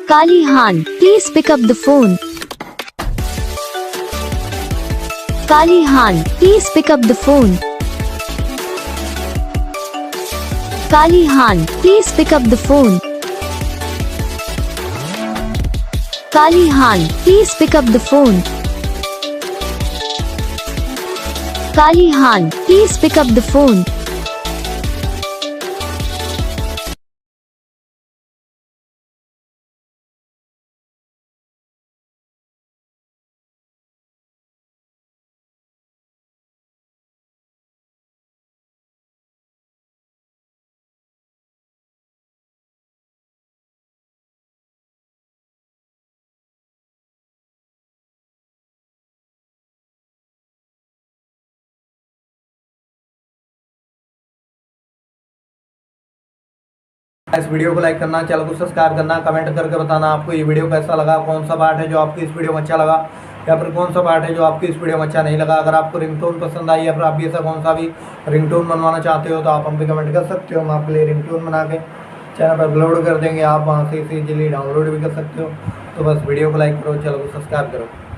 Kalihan, please pick up the phone. Kalihan, please pick up the phone. Kalihan, please pick up the phone. Kalihan, please pick up the phone. Kalihan, please pick up the phone. इस video को like करना, channel को subscribe करना, comment करके बताना आपको ये video कैसा लगा, कौन सा पार्ट है जो आपको इस वीडियो में अच्छा लगा या फिर कौन सा पार्ट है जो आपको इस वीडियो में अच्छा नहीं लगा। अगर आपको रिंगटोन पसंद आई या फिर आप भी ऐसा कौन सा भी रिंगटोन बनवाना चाहते हो तो आप हम पे कमेंट कर सकते हो। हम आपके लिए रिंगटोन बना के चैनल पर अपलोड कर देंगे, आप वहाँ से इसे इजीली डाउनलोड भी कर सकते हो। तो बस वीडियो को लाइक करो, चैनल को सब्सक्राइब करो।